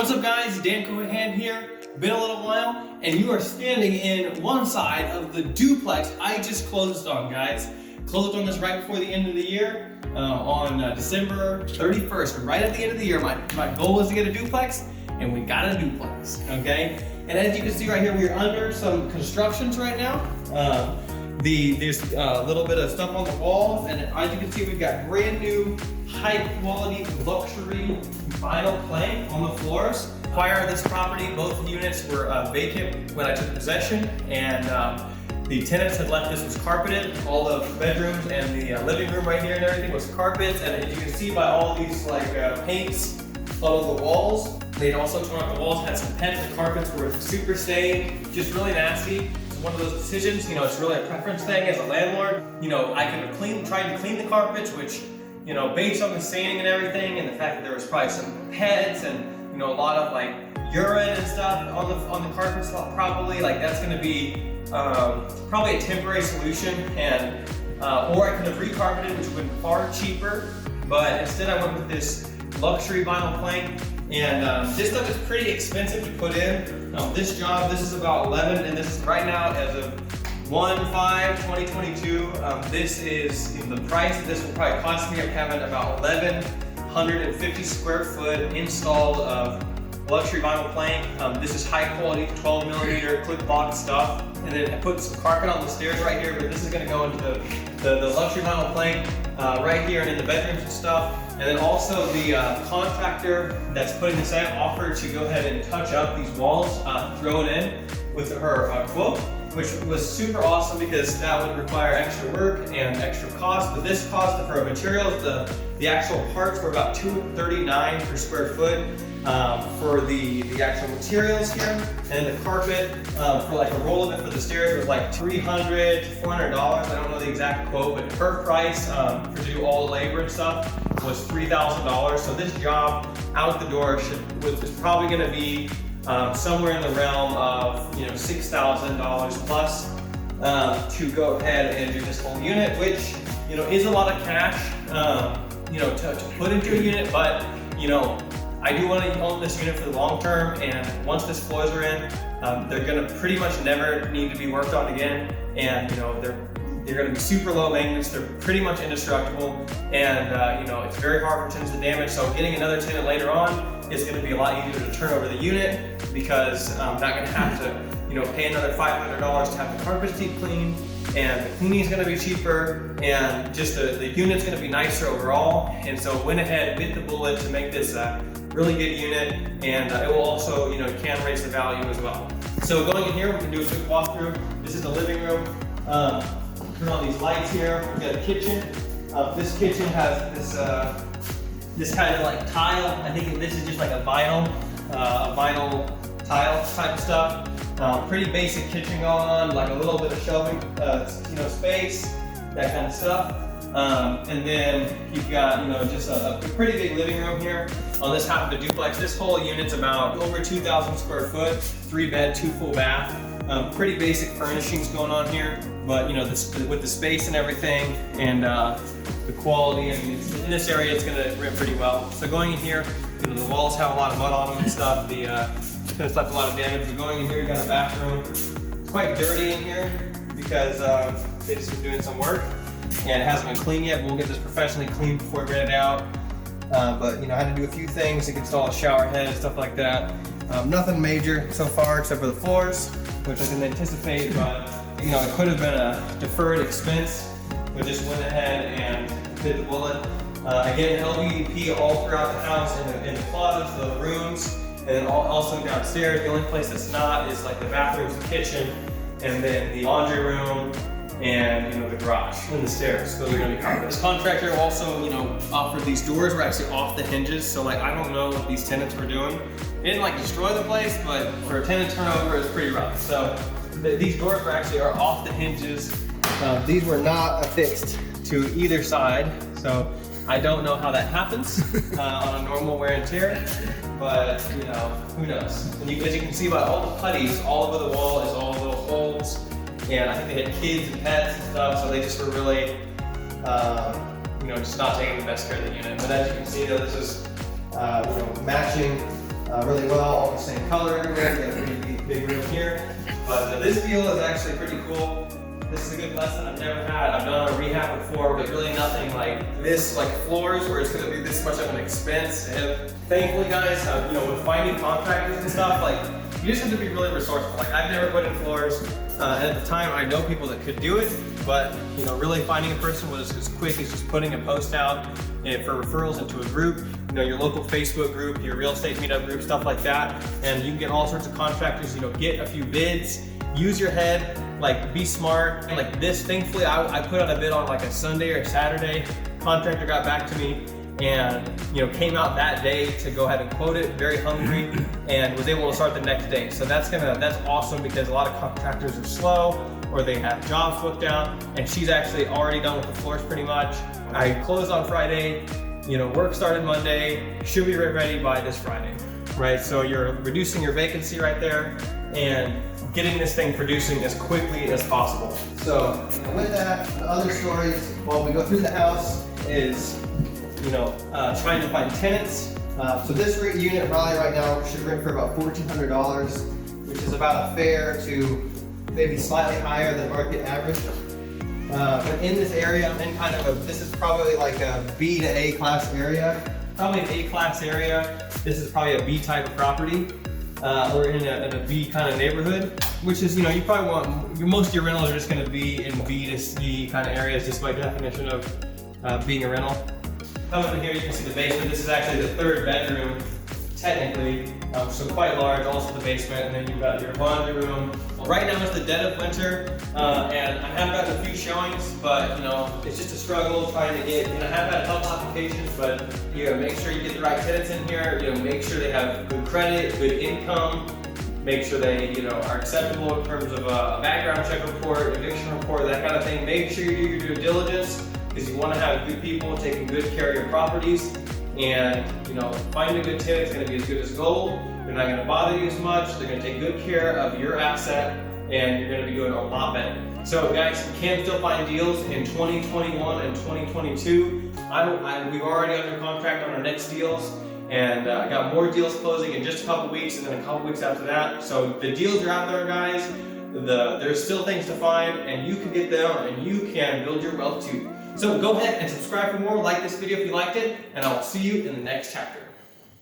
What's up guys, Dan Kochanowicz here. Been a little while, and you are standing in one side of the duplex I just closed on, guys. Closed on this right before the end of the year, on December 31st, right at the end of the year. My goal was to get a duplex, and we got a duplex, okay? And as you can see right here, we're under some constructions right now. There's a little bit of stuff on the walls, and as you can see, we've got brand new, high quality, luxury vinyl plank on the floors. Prior to this property, both units were vacant when I took possession, and the tenants had left. This was carpeted. All the bedrooms and the living room right here and everything was carpets. And as you can see by all these paints on the walls, they'd also torn up the walls, had some pets. The carpets were super stained, just really nasty. One of those decisions, it's really a preference thing as a landlord. I could have tried to clean the carpets, which, based on the staining and everything, and the fact that there was probably some pets and, a lot of urine and stuff on the carpets, probably, that's gonna be probably a temporary solution, and or I could have recarpeted, which would have been far cheaper, but instead I went with this luxury vinyl plank. And this stuff is pretty expensive to put in. This job, this is about 11, and this is right now as of 1/5/2022. This is the price that this will probably cost me. I'm having about 1,150 square foot installed of luxury vinyl plank. This is high quality 12 millimeter clip box stuff. And then I put some carpet on the stairs right here, but this is gonna go into the luxury vinyl plank right here and in the bedrooms and stuff. And then also the contractor that's putting this in offered to go ahead and touch up these walls, throw it in with her quote, which was super awesome because that would require extra work and extra cost. But this cost for materials, the actual parts were about $239 per square foot for the actual materials here. And the carpet for a roll of it for the stairs was $300 to $400. I don't know the exact quote, but her price to do all the labor and stuff was $3,000. So this job out the door is probably going to be somewhere in the realm of $6,000 plus to go ahead and do this whole unit, which is a lot of cash to put into a unit, but I do want to own this unit for the long term, and once this floors are in, they're going to pretty much never need to be worked on again, and they're going to be super low maintenance. They're pretty much indestructible, and it's very hard for tenants to damage. So getting another tenant later on is going to be a lot easier to turn over the unit because I'm not going to have to pay another $500 to have the carpets deep cleaned, and the cleaning is going to be cheaper, and just the unit's going to be nicer overall. And so went ahead, bit the bullet to make this a really good unit, and it will also can raise the value as well. So going in here, we can do a quick walkthrough. This is the living room. Turn on these lights here. We've got a kitchen. This kitchen has this kind of tile. I think this is just a vinyl tile type of stuff. Pretty basic kitchen going on, a little bit of shelving, space, that kind of stuff. And then you've got just a pretty big living room here on this half of the duplex. This whole unit's about over 2,000 square foot, 3 bed, 2 full bath. Pretty basic furnishings going on here, but with the space and everything, and the quality, in this area it's gonna rent pretty well. So going in here, the walls have a lot of mud on them and stuff. It's gonna left a lot of damage. But going in here, you got a bathroom. It's quite dirty in here because they just been doing some work, and it hasn't been cleaned yet. We'll get this professionally cleaned before we rent it out. But I had to do a few things, like install a shower head and stuff like that. Nothing major so far except for the floors, which I didn't anticipate, but it could have been a deferred expense. We just went ahead and bit the bullet. Again, LVP all throughout the house, in the closets, the rooms, and then also downstairs. The only place that's not is the bathrooms, the kitchen, and then the laundry room, and the garage and the stairs. Those are going to be covered. This contractor also offered these doors were actually off the hinges, so I don't know what these tenants were doing. They didn't destroy the place, but for a tenant turnover, it's pretty rough. So these doors are off the hinges. These were not affixed to either side, so I don't know how that happens on a normal wear and tear, but who knows. And as you can see by all the putties all over the wall is all little holes, and I think they had kids and pets and stuff, so they just were really just not taking the best care of the unit. But as you can see, though, this is matching really well, all the same color everywhere. We got a pretty big room here. But this deal is actually pretty cool. This is a good lesson I've never had. I've done a rehab before, but really nothing like this, like floors, where it's gonna be this much of an expense. And thankfully, guys, you know, with finding contractors and stuff, like, you just have to be really resourceful. Like, I've never put in floors. And at the time, I know people that could do it, but, you know, really finding a person was as quick as just putting a post out and for referrals into a group, you know, your local Facebook group, your real estate meetup group, stuff like that. And you can get all sorts of contractors, you know, get a few bids, use your head, like, be smart. And like this, thankfully, I put out a bid on like a Sunday or a Saturday. Contractor got back to me and, you know, came out that day to go ahead and quote it, very hungry, and was able to start the next day. So that's awesome, because a lot of contractors are slow or they have jobs booked out, and she's actually already done with the floors pretty much. I closed on Friday, you know, work started Monday, should be ready by this Friday, right? So you're reducing your vacancy right there and getting this thing producing as quickly as possible. So with that, the other stories while we go through the house is, you know, trying to find tenants. So this unit probably right now should rent for about $1,400, which is about a fair to maybe slightly higher than market average. But in this area, I'm in kind of this is probably like a B to A class area. Probably an A class area. This is probably a B type of property. Or in a B kind of neighborhood, which is, you know, you probably want, most of your rentals are just going to be in B to C kind of areas, just by definition of being a rental. Coming in here, you can see the basement. This is actually the third bedroom, technically, so quite large. Also the basement, and then you've got your laundry room. Well, right now it's the dead of winter, and I have gotten a few showings, but, you know, it's just a struggle trying to get, and I have had a couple applications, but you gotta make sure you get the right tenants in here. You know, make sure they have good credit, good income, make sure they, you know, are acceptable in terms of a background check report, eviction report, that kind of thing. Make sure you do your due diligence, because you want to have good people taking good care of your properties. And, you know, finding a good tenant is going to be as good as gold. They're not going to bother you as much. They're going to take good care of your asset, and you're going to be doing a lot better. So guys, you can still find deals in 2021 and 2022. We've already under contract on our next deals, and I got more deals closing in just a couple weeks, and then a couple weeks after that. So the deals are out there, guys. There's still things to find, and you can get them, and you can build your wealth too. So go ahead and subscribe for more, like this video if you liked it, and I'll see you in the next chapter.